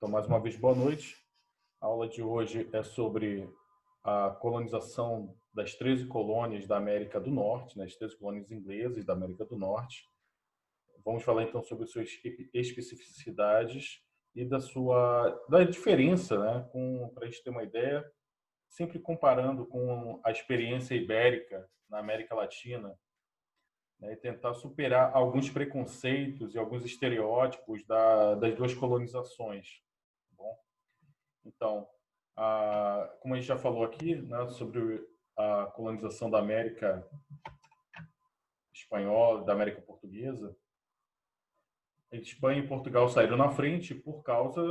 Então, mais uma vez, boa noite. A aula de hoje é sobre a colonização das 13 colônias da América do Norte, né, as 13 colônias inglesas da América do Norte. Vamos falar, então, sobre suas especificidades e da diferença, né, para a gente ter uma ideia, sempre comparando com a experiência ibérica na América Latina, né, e tentar superar alguns preconceitos e alguns estereótipos das duas colonizações. Tá bom? Então, como a gente já falou aqui, né, sobre a colonização da América espanhola, da América portuguesa, a Espanha e Portugal saíram na frente por causa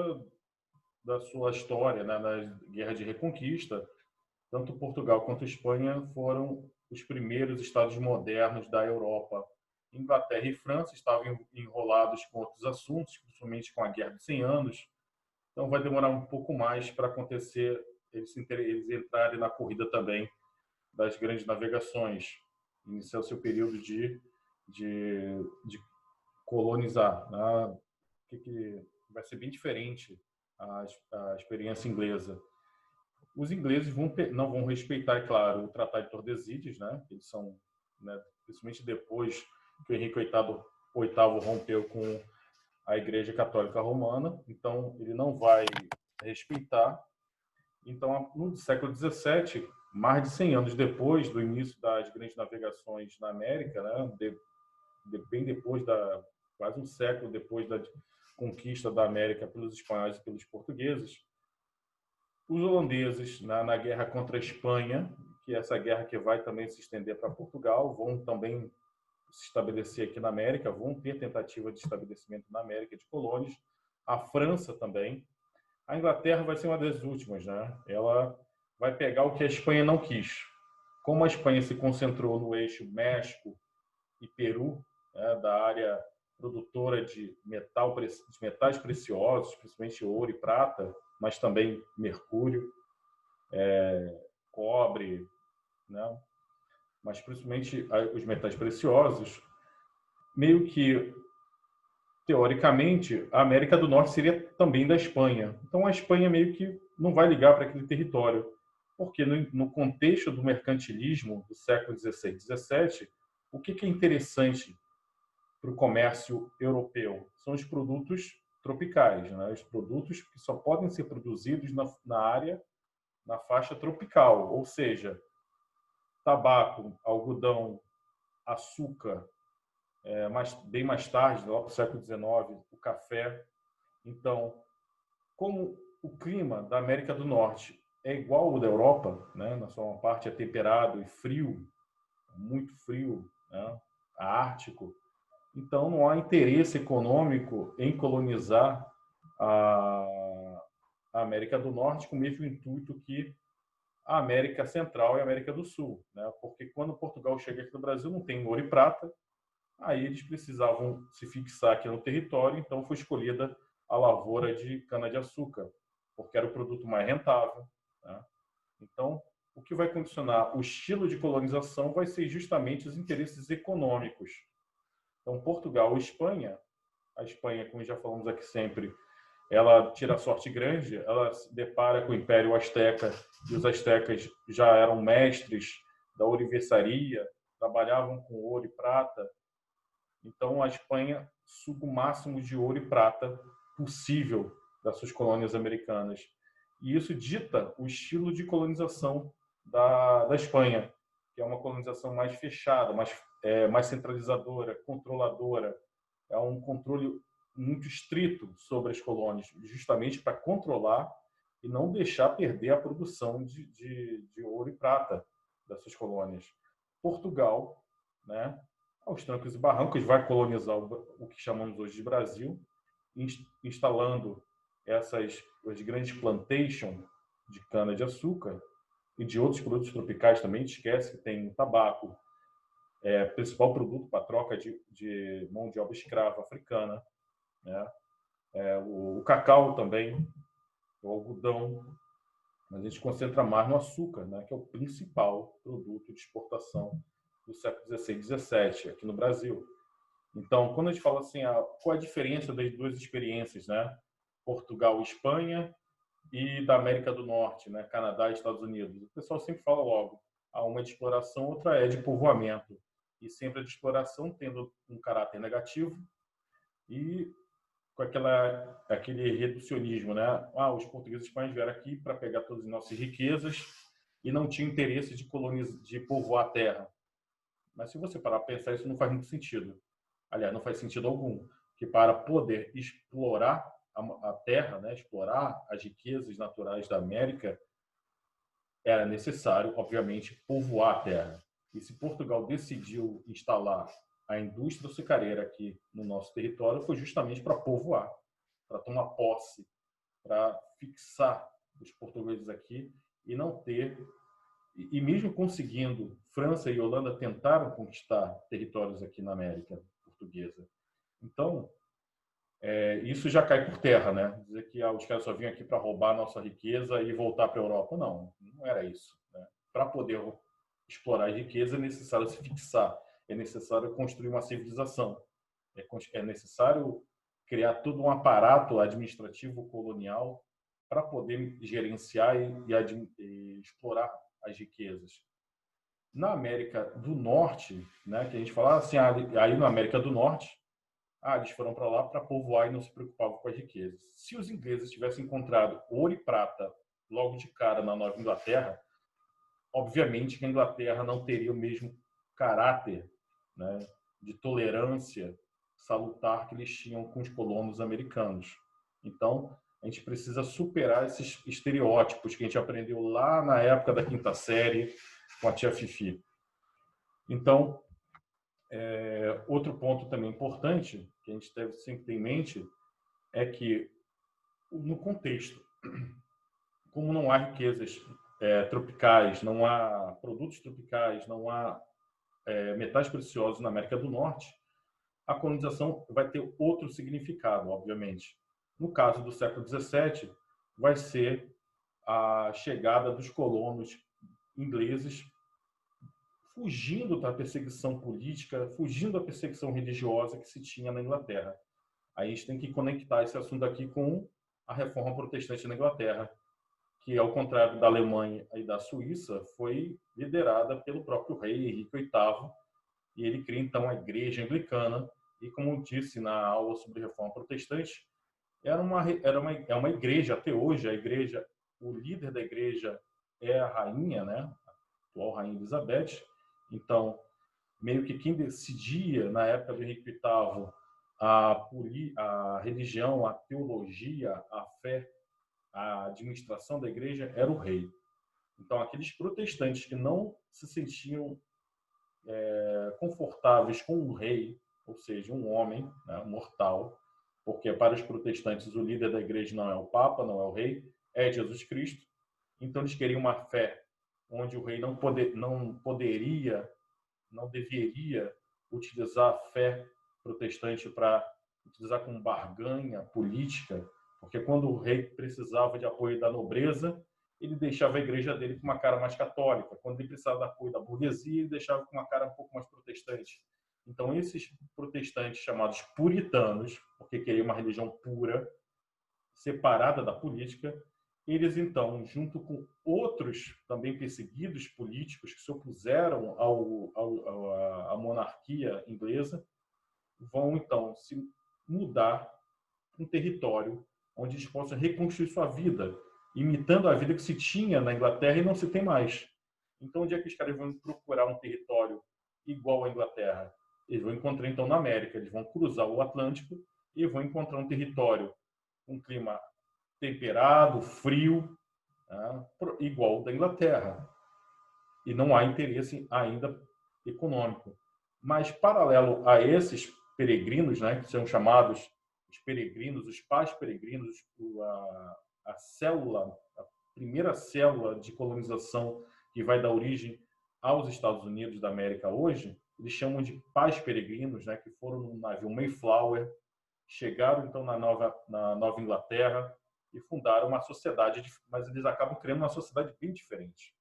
da sua história, né, na Guerra de Reconquista. Tanto Portugal quanto Espanha foram os primeiros estados modernos da Europa. Inglaterra e França estavam enrolados com outros assuntos, principalmente com a Guerra dos 100 Anos. Então vai demorar um pouco mais para acontecer eles entrarem na corrida também das grandes navegações, iniciar o seu período de colonizar, né? Que vai ser bem diferente a experiência inglesa. Os ingleses não vão respeitar, é claro, o Tratado de Tordesilhas, né? Eles são, né, principalmente depois que o Henrique VIII rompeu com a Igreja Católica Romana, então ele não vai respeitar. Então, no século XVII, mais de 100 anos depois do início das grandes navegações na América, né, bem depois quase um século depois da conquista da América pelos espanhóis e pelos portugueses, os holandeses, na guerra contra a Espanha, que é essa guerra que vai também se estender para Portugal, vão também se estabelecer aqui na América, vão ter tentativa de estabelecimento na América de colônias. A França também. A Inglaterra vai ser uma das últimas, né? Ela vai pegar o que a Espanha não quis. Como a Espanha se concentrou no eixo México e Peru, né, da área produtora de metais preciosos, principalmente ouro e prata, mas também mercúrio, cobre, né? Mas principalmente os metais preciosos, meio que, teoricamente, a América do Norte seria também da Espanha. Então a Espanha meio que não vai ligar para aquele território, porque no contexto do mercantilismo do século XVI e XVII, o que é interessante para o comércio europeu? São os produtos tropicais, né? Os produtos que só podem ser produzidos na área, na faixa tropical, ou seja, tabaco, algodão, açúcar, bem mais tarde, lá para o século XIX, o café. Então, como o clima da América do Norte é igual ao da Europa, né? Na sua parte é temperado e frio, muito frio, né? Ártico. Então, não há interesse econômico em colonizar a América do Norte com o mesmo intuito que a América Central e a América do Sul, né? Porque quando Portugal chega aqui no Brasil não tem ouro e prata, aí eles precisavam se fixar aqui no território, então foi escolhida a lavoura de cana-de-açúcar, porque era o produto mais rentável, né? Então, o que vai condicionar o estilo de colonização vai ser justamente os interesses econômicos. Então, Portugal e Espanha, a Espanha, como já falamos aqui sempre, ela tira sorte grande, ela se depara com o Império Azteca, e os astecas já eram mestres da ourivesaria, trabalhavam com ouro e prata. Então, a Espanha suga o máximo de ouro e prata possível das suas colônias americanas. E isso dita o estilo de colonização da Espanha, que é uma colonização mais fechada, mais centralizadora, controladora. É um controle muito estrito sobre as colônias, justamente para controlar e não deixar perder a produção de ouro e prata das suas colônias. Portugal, né, aos trancos e barrancos, vai colonizar o que chamamos hoje de Brasil, instalando as grandes plantations de cana-de-açúcar e de outros produtos tropicais também. Esquece que tem tabaco, principal produto para troca de mão de obra escrava africana, né? O cacau também, o algodão, mas a gente concentra mais no açúcar, né? Que é o principal produto de exportação do século XVI e XVII aqui no Brasil. Então, quando a gente fala assim, qual é a diferença das duas experiências, né? Portugal e Espanha, e da América do Norte, né? Canadá e Estados Unidos. O pessoal sempre fala logo, uma de exploração, outra é de povoamento. E sempre a de exploração tendo um caráter negativo e com aquele reducionismo, né? Os portugueses e espanhóis vieram aqui para pegar todas as nossas riquezas e não tinham interesse de povoar a terra. Mas se você parar para pensar, isso não faz muito sentido. Aliás, não faz sentido algum. Que para poder explorar a terra, né, explorar as riquezas naturais da América, era necessário, obviamente, povoar a terra. E se Portugal decidiu instalar a indústria açucareira aqui no nosso território, foi justamente para povoar, para tomar posse, para fixar os portugueses aqui e não ter. E mesmo conseguindo, França e Holanda tentaram conquistar territórios aqui na América portuguesa. Então, isso já cai por terra, né? Dizer que os caras só vinham aqui para roubar a nossa riqueza e voltar para a Europa. Não, não era isso. Né? Para poder explorar a riqueza é necessário se fixar, é necessário construir uma civilização, é necessário criar todo um aparato administrativo colonial para poder gerenciar e explorar as riquezas. Na América do Norte, né, que a gente fala assim, aí na América do Norte, eles foram para lá para povoar e não se preocupavam com as riquezas. Se os ingleses tivessem encontrado ouro e prata logo de cara na Nova Inglaterra, obviamente que a Inglaterra não teria o mesmo caráter, né, de tolerância salutar que eles tinham com os colonos americanos. Então, a gente precisa superar esses estereótipos que a gente aprendeu lá na época da quinta série com a tia Fifi. Então, outro ponto também importante que a gente deve sempre ter em mente é que, no contexto, como não há riquezas tropicais, não há produtos tropicais, não há metais preciosos na América do Norte, a colonização vai ter outro significado, obviamente. No caso do século XVII, vai ser a chegada dos colonos ingleses fugindo da perseguição política, fugindo da perseguição religiosa que se tinha na Inglaterra. Aí a gente tem que conectar esse assunto aqui com a reforma protestante na Inglaterra, que, ao contrário da Alemanha e da Suíça, foi liderada pelo próprio rei Henrique VIII, e ele cria, então, a Igreja Anglicana, e, como disse na aula sobre reforma protestante, é uma igreja, até hoje, o líder da igreja é a rainha, né, a atual rainha Elizabeth. Então, meio que quem decidia, na época do Henrique VIII, a religião, a teologia, a fé, a administração da igreja, era o rei. Então, aqueles protestantes que não se sentiam confortáveis com o rei, ou seja, um homem, né, um mortal, porque para os protestantes o líder da igreja não é o Papa, não é o rei, é Jesus Cristo. Então eles queriam uma fé onde o rei não poderia, não deveria utilizar a fé protestante para utilizar como barganha política, porque quando o rei precisava de apoio da nobreza, ele deixava a igreja dele com uma cara mais católica. Quando ele precisava do apoio da burguesia, ele deixava com uma cara um pouco mais protestante. Então, esses protestantes chamados puritanos, porque queriam uma religião pura, separada da política, eles, então, junto com outros também perseguidos políticos que se opuseram à monarquia inglesa, vão, então, se mudar para um território onde eles possam reconstruir sua vida, imitando a vida que se tinha na Inglaterra e não se tem mais. Então, onde é que os caras vão procurar um território igual à Inglaterra? Eles vão encontrar, então, na América. Eles vão cruzar o Atlântico e vão encontrar um território com um clima temperado, frio, né, igual ao da Inglaterra. E não há interesse ainda econômico. Mas, paralelo a esses peregrinos, né, que são chamados os peregrinos, os pais peregrinos, a primeira célula de colonização que vai dar origem aos Estados Unidos da América hoje, eles chamam de pais peregrinos, né, que foram no navio Mayflower, chegaram então na Nova Inglaterra e fundaram uma sociedade, mas eles acabam criando uma sociedade bem diferente.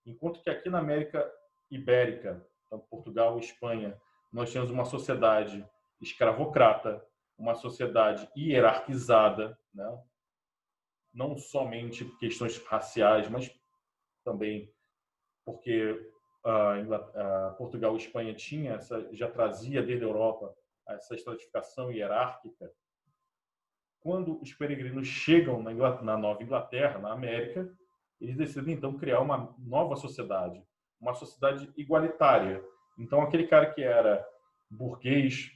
Enquanto que aqui na América Ibérica, então Portugal e Espanha, nós temos uma sociedade escravocrata, uma sociedade hierarquizada, né? Não somente questões raciais, mas também porque Portugal e Espanha já trazia desde a Europa essa estratificação hierárquica. Quando os peregrinos chegam na Nova Inglaterra, na América, eles decidem então criar uma nova sociedade, uma sociedade igualitária. Então aquele cara que era burguês,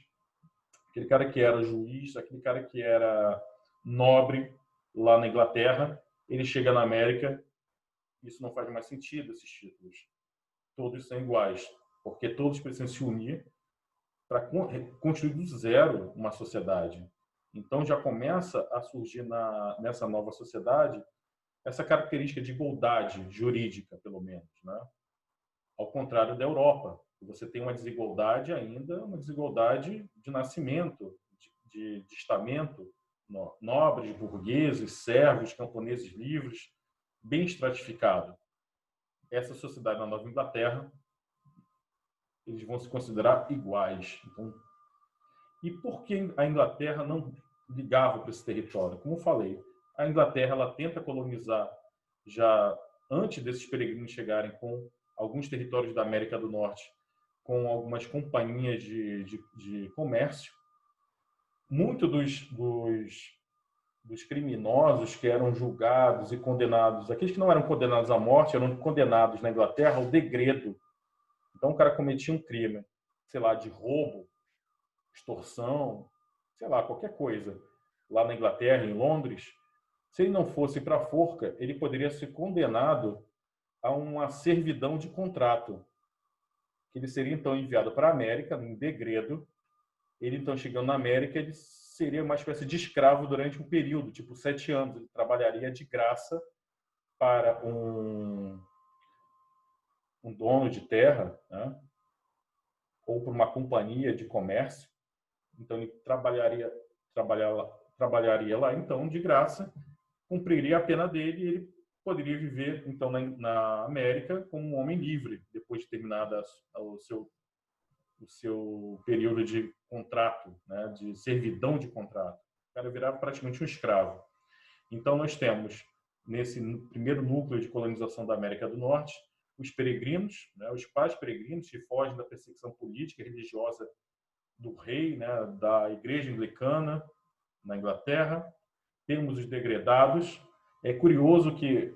aquele cara que era juiz, aquele cara que era nobre lá na Inglaterra, ele chega na América, isso não faz mais sentido, esses títulos. Todos são iguais, porque todos precisam se unir para construir do zero uma sociedade. Então já começa a surgir nessa nova sociedade essa característica de igualdade jurídica, pelo menos, né? Ao contrário da Europa, você tem uma desigualdade ainda, uma desigualdade de nascimento, de estamento, nobres, burgueses, servos, camponeses livres, bem estratificado. Essa sociedade na Nova Inglaterra, eles vão se considerar iguais. Então, e por que a Inglaterra não ligava para esse território? Como eu falei, a Inglaterra ela tenta colonizar já antes desses peregrinos chegarem com alguns territórios da América do Norte, com algumas companhias de comércio. Muitos dos criminosos que eram julgados e condenados, aqueles que não eram condenados à morte, eram condenados na Inglaterra ao degredo. Então, o cara cometia um crime, sei lá, de roubo, extorsão, sei lá, qualquer coisa, lá na Inglaterra, em Londres. Se ele não fosse para a forca, ele poderia ser condenado a uma servidão de contrato. Ele seria, então, enviado para a América, em degredo. Ele, então, chegando na América, ele seria uma espécie de escravo durante um período, tipo 7 anos. Ele trabalharia de graça para um dono de terra, né? Ou para uma companhia de comércio. Então, ele trabalharia lá, então, de graça, cumpriria a pena dele e ele poderia viver, então, na América como um homem livre, depois de terminado o seu período de contrato, né, de servidão de contrato. O cara virava praticamente um escravo. Então, nós temos, nesse primeiro núcleo de colonização da América do Norte, os peregrinos, né, os pais peregrinos que fogem da perseguição política e religiosa do rei, né, da igreja anglicana na Inglaterra. Temos os degredados. É curioso que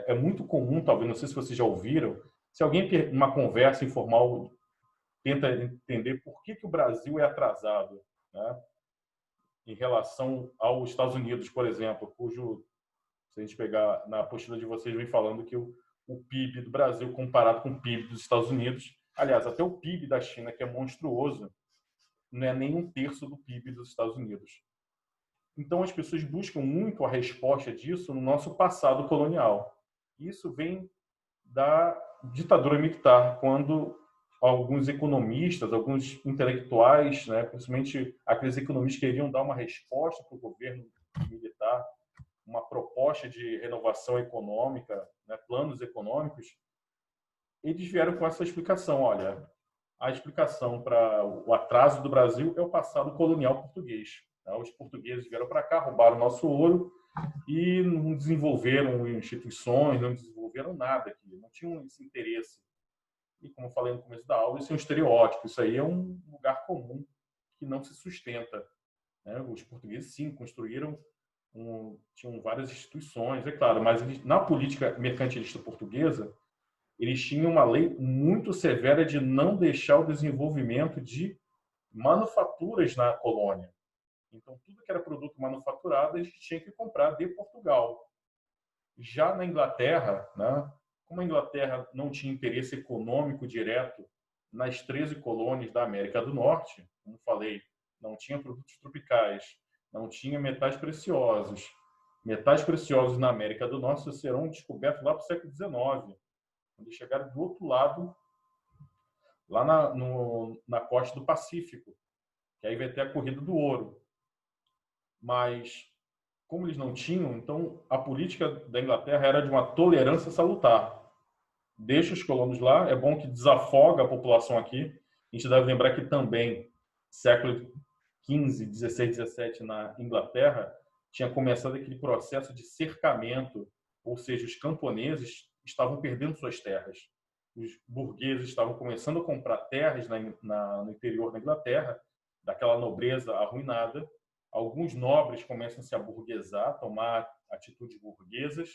é muito comum, talvez, não sei se vocês já ouviram, se alguém, numa conversa informal, tenta entender por que o Brasil é atrasado, né, em relação aos Estados Unidos, por exemplo, cujo, se a gente pegar na apostila de vocês, vem falando que o PIB do Brasil comparado com o PIB dos Estados Unidos, aliás, até o PIB da China, que é monstruoso, não é nem 1/3 do PIB dos Estados Unidos. Então, as pessoas buscam muito a resposta disso no nosso passado colonial. Isso vem da ditadura militar, quando alguns economistas, alguns intelectuais, né, principalmente aqueles economistas que queriam dar uma resposta para o governo militar, uma proposta de renovação econômica, né, planos econômicos, eles vieram com essa explicação. Olha, a explicação para o atraso do Brasil é o passado colonial português. Os portugueses vieram para cá, roubaram o nosso ouro e não desenvolveram instituições, não desenvolveram nada aqui, não tinham esse interesse. E, como eu falei no começo da aula, isso é um estereótipo, isso aí é um lugar comum que não se sustenta. Os portugueses, sim, construíram, tinham várias instituições, é claro, mas na política mercantilista portuguesa, eles tinham uma lei muito severa de não deixar o desenvolvimento de manufaturas na colônia. Então, tudo que era produto manufaturado, a gente tinha que comprar de Portugal. Já na Inglaterra, né, como a Inglaterra não tinha interesse econômico direto nas 13 colônias da América do Norte, como falei, não tinha produtos tropicais, não tinha metais preciosos. Metais preciosos na América do Norte serão descobertos lá para o século XIX, quando chegaram do outro lado, lá na costa do Pacífico, que aí vai ter a corrida do ouro. Mas, como eles não tinham, então a política da Inglaterra era de uma tolerância salutar. Deixa os colonos lá, é bom que desafoga a população aqui. A gente deve lembrar que também, século 15, 16, 17 na Inglaterra, tinha começado aquele processo de cercamento, ou seja, os camponeses estavam perdendo suas terras. Os burgueses estavam começando a comprar terras no interior da Inglaterra, daquela nobreza arruinada. Alguns nobres começam a se aburguesar, tomar atitudes burguesas,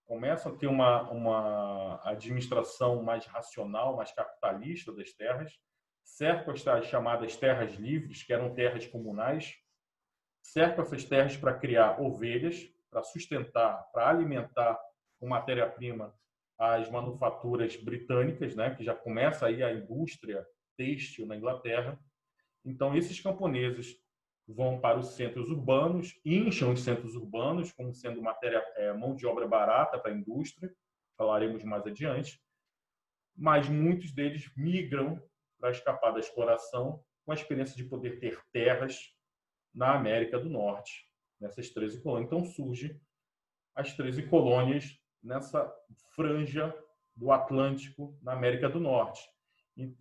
começam a ter uma administração mais racional, mais capitalista das terras, cercam as chamadas terras livres, que eram terras comunais, cercam essas terras para criar ovelhas, para sustentar, para alimentar com matéria-prima as manufaturas britânicas, né, que já começa aí a indústria têxtil na Inglaterra. Então, esses camponeses vão para os centros urbanos, incham os centros urbanos como sendo mão de obra barata para a indústria, falaremos mais adiante, mas muitos deles migram para escapar da exploração com a experiência de poder ter terras na América do Norte, nessas 13 colônias. Então, surgem as 13 colônias nessa franja do Atlântico na América do Norte.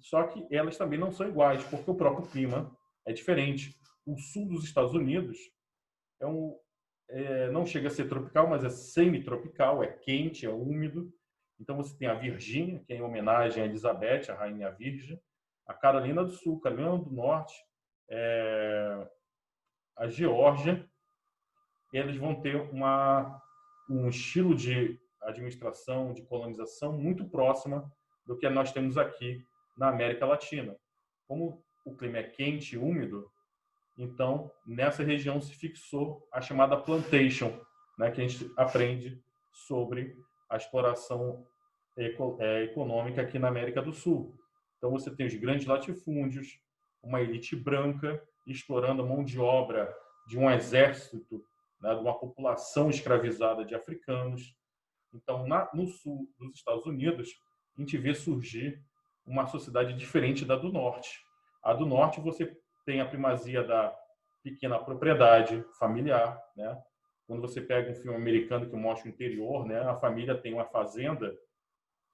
Só que elas também não são iguais, porque o próprio clima é diferente. O sul dos Estados Unidos não chega a ser tropical, mas é semi-tropical, é quente, é úmido. Então você tem a Virgínia, que é em homenagem a Elizabeth, a Rainha Virgem, a Carolina do Sul, Carolina do Norte, a Geórgia. Eles vão ter um estilo de administração, de colonização muito próxima do que nós temos aqui na América Latina. Como o clima é quente e úmido, então, nessa região se fixou a chamada plantation, né, que a gente aprende sobre a exploração econômica aqui na América do Sul. Então, você tem os grandes latifúndios, uma elite branca explorando a mão de obra de um exército, né, de uma população escravizada de africanos. Então, no sul dos Estados Unidos, a gente vê surgir uma sociedade diferente da do norte. A do norte, você tem a primazia da pequena propriedade familiar, né? Quando você pega um filme americano que mostra o interior, né, a família tem uma fazenda,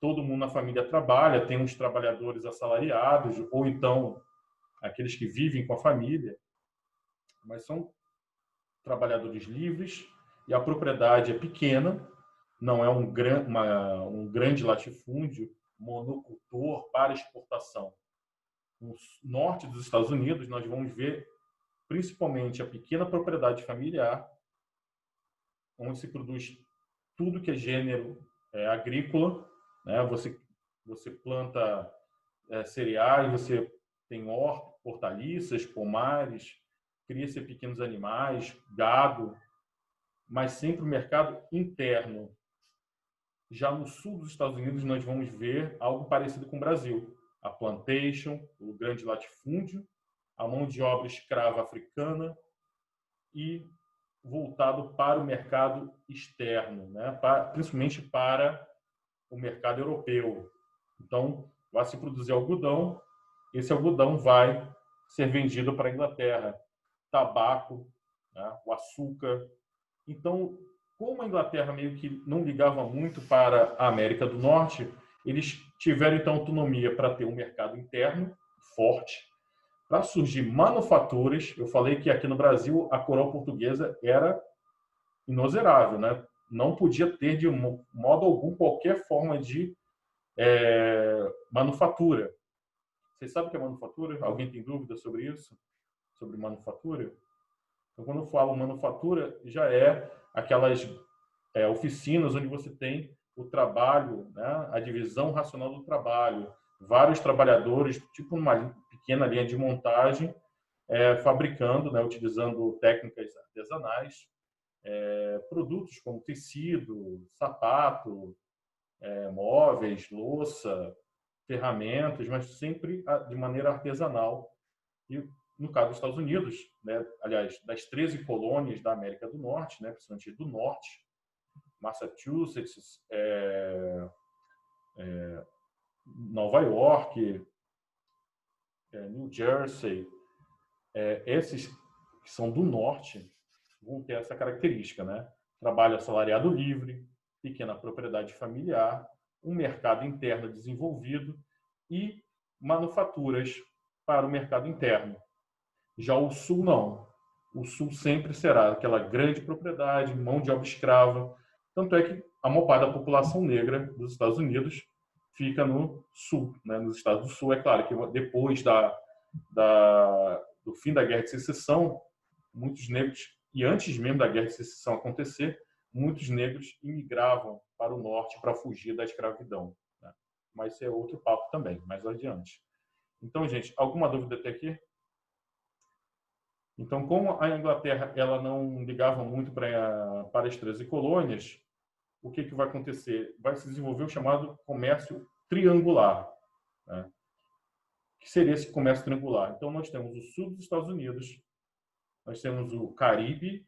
todo mundo na família trabalha, tem uns trabalhadores assalariados, ou então aqueles que vivem com a família, mas são trabalhadores livres e a propriedade é pequena, não é um grande latifúndio monocultor para exportação. No norte dos Estados Unidos, nós vamos ver principalmente a pequena propriedade familiar, onde se produz tudo que é gênero agrícola, né? Você planta cereais, você tem hortaliças, pomares, cria-se pequenos animais, gado, mas sempre o mercado interno. Já no sul dos Estados Unidos, nós vamos ver algo parecido com o Brasil. A plantation, o grande latifúndio, a mão de obra escrava africana e voltado para o mercado externo, né? Principalmente para o mercado europeu. Então, vai se produzir algodão, esse algodão vai ser vendido para a Inglaterra. Tabaco, né? O açúcar. Então, como a Inglaterra meio que não ligava muito para a América do Norte, eles tiveram então autonomia para ter um mercado interno forte, para surgir manufaturas. Eu falei que aqui no Brasil a coroa portuguesa era inozerável, né? Não podia ter de modo algum qualquer forma de manufatura. Vocês sabem o que é manufatura? Alguém tem dúvida sobre isso? Sobre manufatura? Então, quando eu falo manufatura, já é aquelas oficinas onde você tem o trabalho, né? A divisão racional do trabalho, vários trabalhadores, tipo uma pequena linha de montagem, fabricando, né? Utilizando técnicas artesanais, produtos como tecido, sapato, móveis, louça, ferramentas, mas sempre de maneira artesanal. E no caso dos Estados Unidos, né, aliás, das 13 colônias da América do Norte, né, principalmente do Norte, Massachusetts, Nova York, New Jersey, esses que são do Norte vão ter essa característica, né? Trabalho assalariado livre, pequena propriedade familiar, um mercado interno desenvolvido e manufaturas para o mercado interno. Já o Sul, não. O Sul sempre será aquela grande propriedade, mão de obra escrava. Tanto é que a maior parte da população negra dos Estados Unidos fica no Sul, né? Nos Estados do Sul. É claro que depois do fim da Guerra de Secessão, muitos negros, e antes mesmo da Guerra de Secessão acontecer, muitos negros imigravam para o norte para fugir da escravidão, né? Mas isso é outro papo também, mais adiante. Então, gente, alguma dúvida até aqui? Então, como a Inglaterra ela não ligava muito para as 13 colônias, o que vai acontecer? Vai se desenvolver o chamado comércio triangular, né? O que seria esse comércio triangular? Então, nós temos o sul dos Estados Unidos, nós temos o Caribe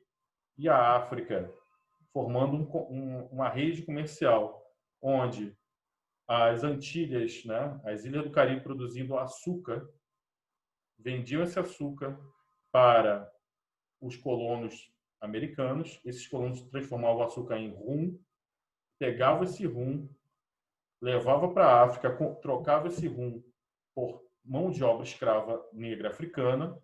e a África, formando uma rede comercial, onde as Antilhas, né, as ilhas do Caribe produzindo açúcar, vendiam esse açúcar para os colonos americanos. Esses colonos transformavam o açúcar em rum, pegavam esse rum, levava para a África, trocava esse rum por mão de obra escrava negra africana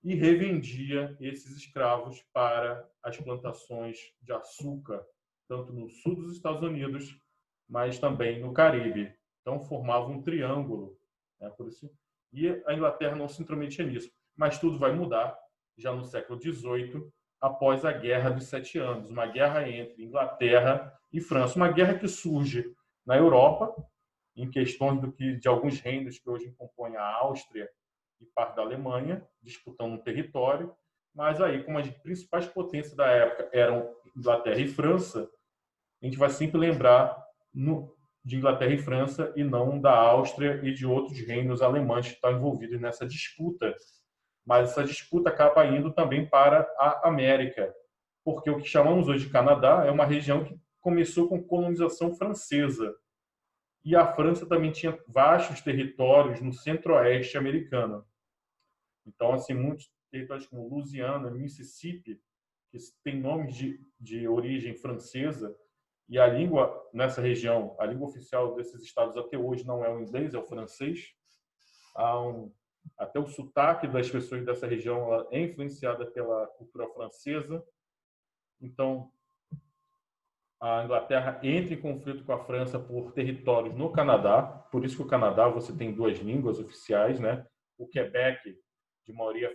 e revendia esses escravos para as plantações de açúcar, tanto no sul dos Estados Unidos, mas também no Caribe. Então formava um triângulo, né? Por isso, e a Inglaterra não se intrometia nisso. Mas tudo vai mudar já no século XVIII, após a Guerra dos Sete Anos, uma guerra entre Inglaterra e França, uma guerra que surge na Europa, em questões de alguns reinos que hoje compõem a Áustria e parte da Alemanha, disputando um território. Mas aí, como as principais potências da época eram Inglaterra e França, a gente vai sempre lembrar de Inglaterra e França e não da Áustria e de outros reinos alemães que estão envolvidos nessa disputa. Mas essa disputa acaba indo também para a América, porque o que chamamos hoje de Canadá é uma região que começou com colonização francesa. E a França também tinha vastos territórios no centro-oeste americano. Então, assim, muitos territórios como Louisiana, Mississippi, que têm nomes de origem francesa, e a língua nessa região, a língua oficial desses estados até hoje não é o inglês, é o francês. Até o sotaque das pessoas dessa região ela é influenciada pela cultura francesa. Então, a Inglaterra entra em conflito com a França por territórios no Canadá. Por isso que o Canadá você tem duas línguas oficiais, né? O Quebec, de maioria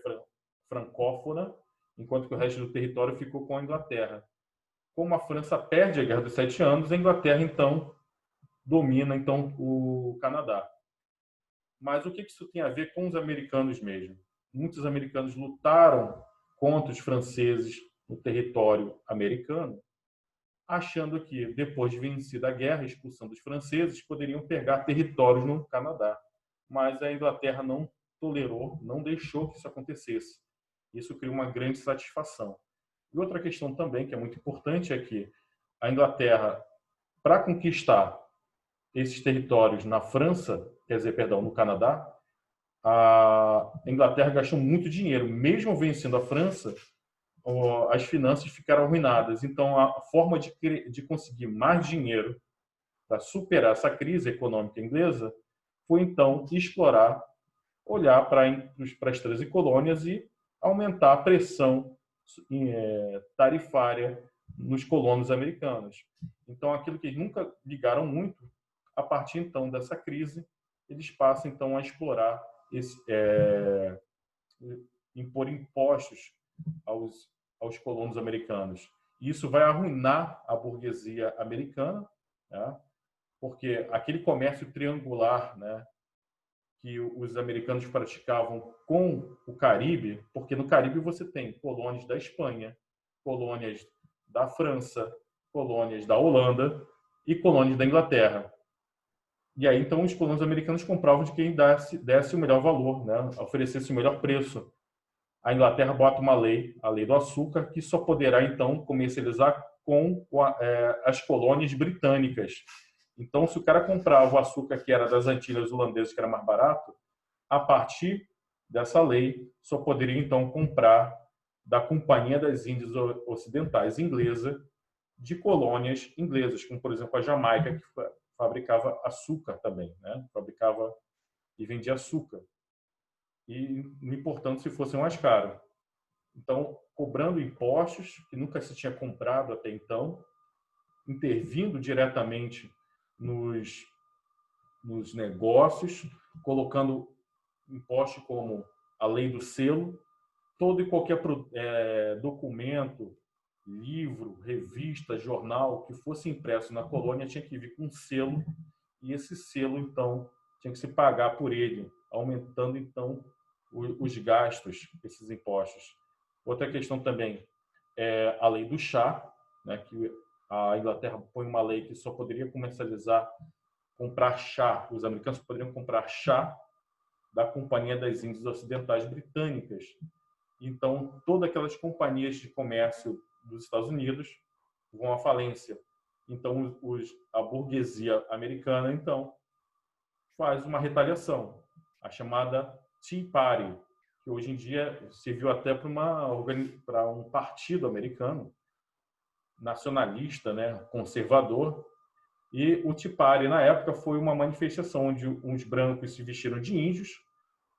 francófona, enquanto que o resto do território ficou com a Inglaterra. Como a França perde a Guerra dos Sete Anos, a Inglaterra, então, domina o Canadá. Mas o que isso tem a ver com os americanos mesmo? Muitos americanos lutaram contra os franceses no território americano, achando que, depois de vencida a guerra, expulsando os franceses, poderiam pegar territórios no Canadá. Mas a Inglaterra não tolerou, não deixou que isso acontecesse. Isso criou uma grande satisfação. E outra questão também, que é muito importante, é que a Inglaterra, para conquistar esses territórios na França, quer dizer, perdão, no Canadá, a Inglaterra gastou muito dinheiro. Mesmo vencendo a França, as finanças ficaram arruinadas. Então, a forma de conseguir mais dinheiro para superar essa crise econômica inglesa foi, então, explorar, olhar para as 13 colônias e aumentar a pressão tarifária nos colonos americanos. Então, aquilo que eles nunca ligaram muito, a partir, então, dessa crise, eles passam, então, a explorar, impor impostos aos colonos americanos. E isso vai arruinar a burguesia americana, né? Porque aquele comércio triangular, né, que os americanos praticavam com o Caribe, porque no Caribe você tem colônias da Espanha, colônias da França, colônias da Holanda e colônias da Inglaterra. E aí, então, os colonos americanos compravam de quem desse o melhor valor, né, oferecesse o melhor preço. A Inglaterra bota uma lei, a lei do açúcar, que só poderá, então, comercializar com as colônias britânicas. Então, se o cara comprava o açúcar que era das Antilhas holandesas, que era mais barato, a partir dessa lei, só poderia, então, comprar da Companhia das Índias Ocidentais inglesa, de colônias inglesas, como, por exemplo, a Jamaica, que fabricava açúcar também, né? Fabricava e vendia açúcar. e não importando se fosse mais caro. Então, cobrando impostos que nunca se tinha comprado até então, intervindo diretamente nos negócios, colocando impostos como a lei do selo, todo e qualquer documento, livro, revista, jornal que fosse impresso na colônia tinha que vir com um selo, e esse selo, então, tinha que se pagar por ele, aumentando, então, os gastos, esses impostos. Outra questão também é a lei do chá, né, que a Inglaterra põe uma lei que só poderia comercializar, comprar chá, os americanos poderiam comprar chá da Companhia das Índias Ocidentais Britânicas. Então, todas aquelas companhias de comércio dos Estados Unidos vão à falência. Então, a burguesia americana, então, faz uma retaliação, a chamada Tea Party, que hoje em dia serviu até para um partido americano, nacionalista, né, conservador. E o Tea Party, na época, foi uma manifestação onde uns brancos se vestiram de índios,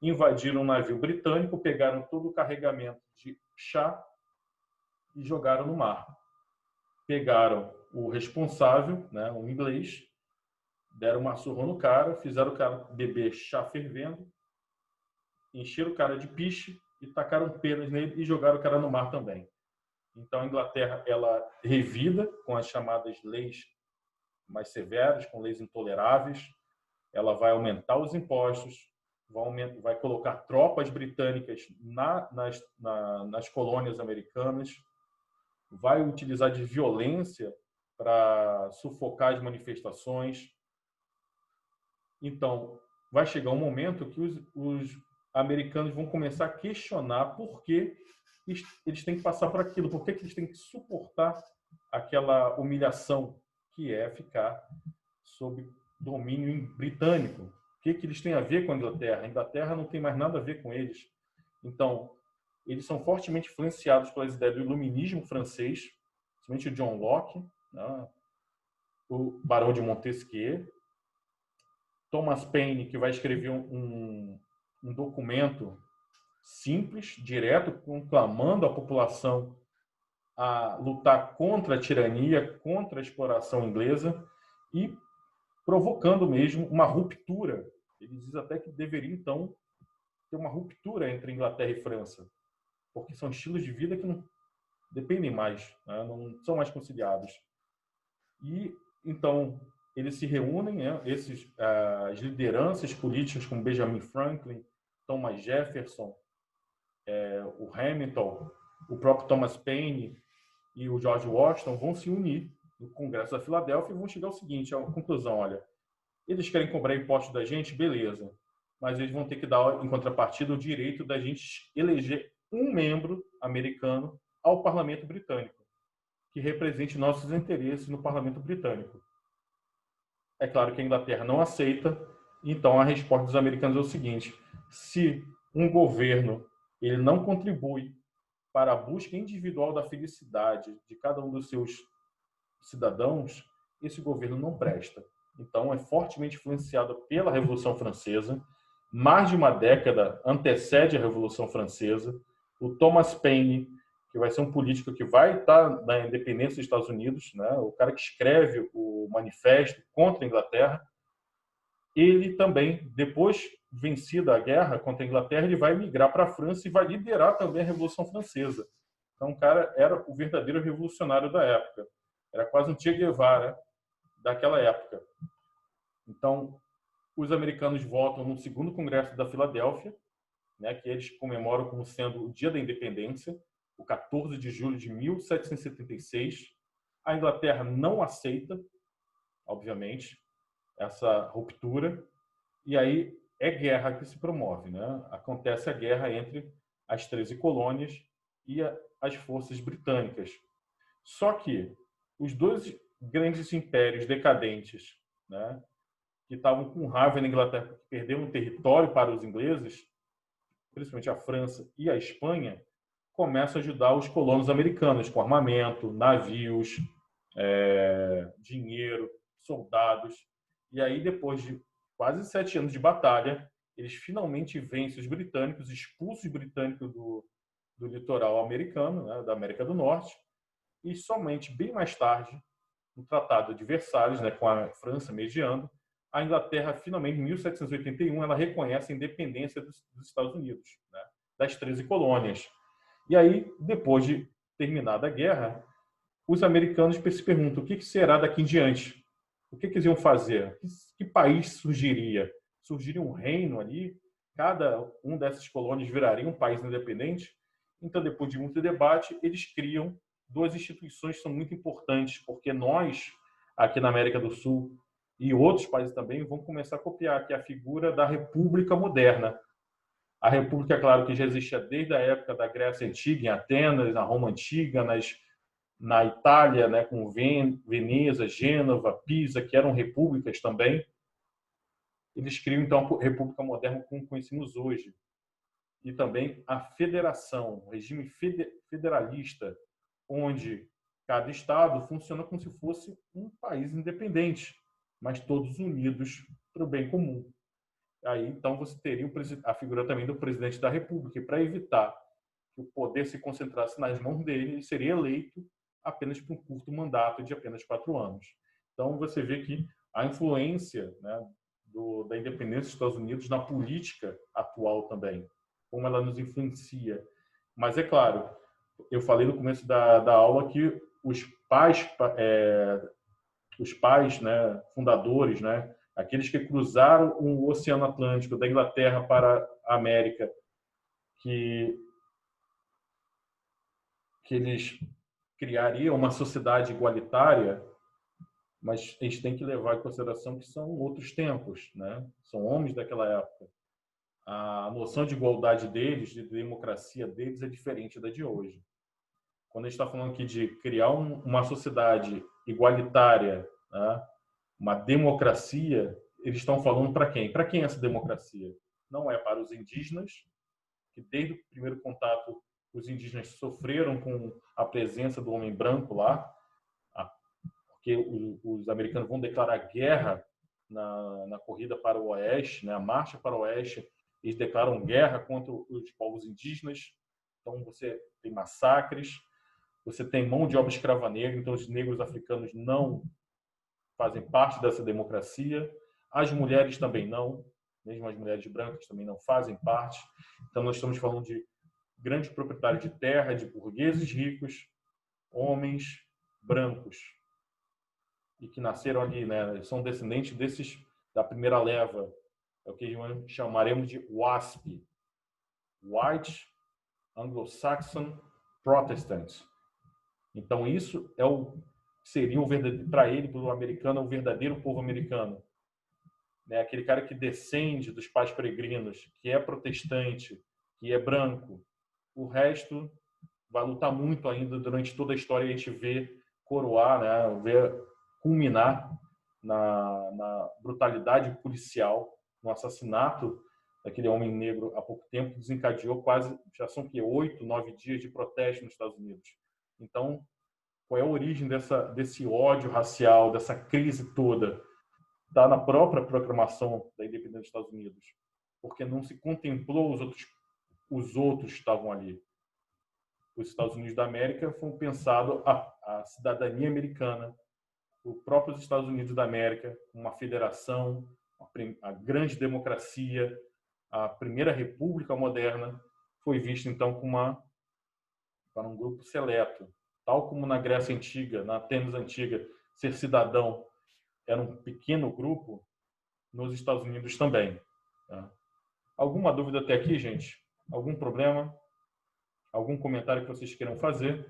invadiram um navio britânico, pegaram todo o carregamento de chá e jogaram no mar. Pegaram o responsável, né, um inglês, deram uma surra no cara, fizeram o cara beber chá fervendo, encheram o cara de piche e tacaram penas nele e jogaram o cara no mar também. Então, a Inglaterra, ela revida com as chamadas leis mais severas, com leis intoleráveis, ela vai aumentar os impostos, vai colocar tropas britânicas nas colônias americanas, vai utilizar de violência para sufocar as manifestações. Então, vai chegar um momento que os americanos vão começar a questionar por que eles têm que passar por aquilo, por que eles têm que suportar aquela humilhação que é ficar sob domínio britânico. O que eles têm a ver com a Inglaterra? A Inglaterra não tem mais nada a ver com eles. Então, eles são fortemente influenciados pelas ideias do iluminismo francês, principalmente o John Locke, né? O Barão de Montesquieu, Thomas Paine, que vai escrever um documento simples, direto, conclamando a população a lutar contra a tirania, contra a exploração inglesa e provocando mesmo uma ruptura. Ele diz até que deveria, então, ter uma ruptura entre Inglaterra e França, porque são estilos de vida que não dependem mais, né? Não são mais conciliados. E, então, eles se reúnem, né? As lideranças políticas como Benjamin Franklin, Thomas Jefferson, o Hamilton, o próprio Thomas Paine e o George Washington vão se unir no Congresso da Filadélfia e vão chegar ao seguinte, a conclusão, olha, eles querem cobrar impostos da gente, beleza, mas eles vão ter que dar, em contrapartida, o direito da gente eleger um membro americano ao Parlamento Britânico, que represente nossos interesses no Parlamento Britânico. É claro que a Inglaterra não aceita, então a resposta dos americanos é o seguinte, se um governo ele não contribui para a busca individual da felicidade de cada um dos seus cidadãos, esse governo não presta. Então, é fortemente influenciado pela Revolução Francesa. Mais de uma década antecede a Revolução Francesa. O Thomas Paine, que vai ser um político que vai estar na independência dos Estados Unidos, né? O cara que escreve o manifesto contra a Inglaterra, ele também, depois vencida a guerra contra a Inglaterra, ele vai migrar para a França e vai liderar também a Revolução Francesa. Então, o cara era o verdadeiro revolucionário da época. Era quase um Che Guevara daquela época. Então, os americanos votam no segundo Congresso da Filadélfia, né, que eles comemoram como sendo o Dia da Independência, o 14 de julho de 1776. A Inglaterra não aceita, obviamente, essa ruptura, e aí é guerra que se promove, né? Acontece a guerra entre as 13 colônias e as forças britânicas. Só que os dois grandes impérios decadentes, né, que estavam com raiva na Inglaterra, que perderam território para os ingleses, principalmente a França e a Espanha, começam a ajudar os colonos americanos com armamento, navios, dinheiro, soldados. E aí, depois de quase 7 anos de batalha, eles finalmente vencem os britânicos, expulsam os britânicos do litoral americano, né, da América do Norte, e somente bem mais tarde, no Tratado de Versalhes, né, com a França mediando, a Inglaterra, finalmente, em 1781, ela reconhece a independência dos Estados Unidos, né, das 13 colônias. E aí, depois de terminada a guerra, os americanos se perguntam o que será daqui em diante. O que eles iam fazer? Que país surgiria? Surgiria um reino ali? Cada um dessas colônias viraria um país independente? Então, depois de muito debate, eles criam duas instituições que são muito importantes, porque nós, aqui na América do Sul, e outros países também, vão começar a copiar, que é a figura da República Moderna. A República, é claro, que já existia desde a época da Grécia Antiga, em Atenas, na Roma Antiga, na Itália, né, com Veneza, Gênova, Pisa, que eram repúblicas também. Eles criam, então, a República Moderna como conhecemos hoje. E também a federação, o regime federalista, onde cada estado funciona como se fosse um país independente, mas todos unidos para o bem comum. Aí, então, você teria a figura também do presidente da República, e para evitar que o poder se concentrasse nas mãos dele, ele seria eleito apenas por um curto mandato de apenas 4 anos. Então, você vê que a influência, né, da independência dos Estados Unidos na política atual também, como ela nos influencia. Mas, é claro, eu falei no começo da aula que os pais, né, fundadores, né, aqueles que cruzaram o Oceano Atlântico da Inglaterra para a América, que eles criariam uma sociedade igualitária, mas a gente tem que levar em consideração que são outros tempos, né? São homens daquela época. A noção de igualdade deles, de democracia deles, é diferente da de hoje. Quando a gente está falando aqui de criar uma sociedade igualitária, né? Uma democracia, eles estão falando para quem? Para quem é essa democracia? Não é para os indígenas, que desde o primeiro contato os indígenas sofreram com a presença do homem branco lá, porque os americanos vão declarar guerra na corrida para o oeste, né, a marcha para o oeste, eles declaram guerra contra os povos indígenas. Então você tem massacres, você tem mão de obra escrava negra, então os negros africanos não fazem parte dessa democracia, as mulheres também não, mesmo as mulheres brancas também não fazem parte. Então nós estamos falando de grandes proprietários de terra, de burgueses ricos, homens brancos, e que nasceram ali, né? São descendentes desses da primeira leva, é o que chamaremos de WASP, White Anglo-Saxon Protestants. Então isso é seria o verdadeiro, para ele, para o americano, o verdadeiro povo americano, né? Aquele cara que descende dos pais peregrinos, que é protestante, que é branco. O resto vai lutar muito ainda durante toda a história, a gente vê coroar, né? Ver culminar na brutalidade policial, no assassinato daquele homem negro há pouco tempo, que desencadeou quase, já são 8, 9 dias de protesto nos Estados Unidos. Então, qual é a origem desse ódio racial, dessa crise toda? Está na própria proclamação da independência dos Estados Unidos, porque não se contemplou os outros que estavam ali. Os Estados Unidos da América foram pensados a cidadania americana, os próprios Estados Unidos da América, uma federação, a grande democracia, a primeira república moderna, foi vista então para um grupo seleto, tal como na Grécia Antiga, na Atenas Antiga, ser cidadão era um pequeno grupo, nos Estados Unidos também. Tá? Alguma dúvida até aqui, gente? Algum problema? Algum comentário que vocês queiram fazer?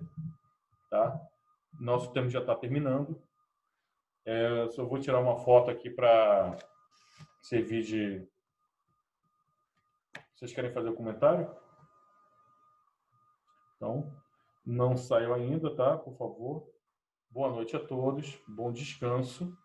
Tá? Nosso tempo já está terminando. Só vou tirar uma foto aqui para servir de... Vocês querem fazer o comentário? Então, não saiu ainda, tá? Por favor. Boa noite a todos. Bom descanso.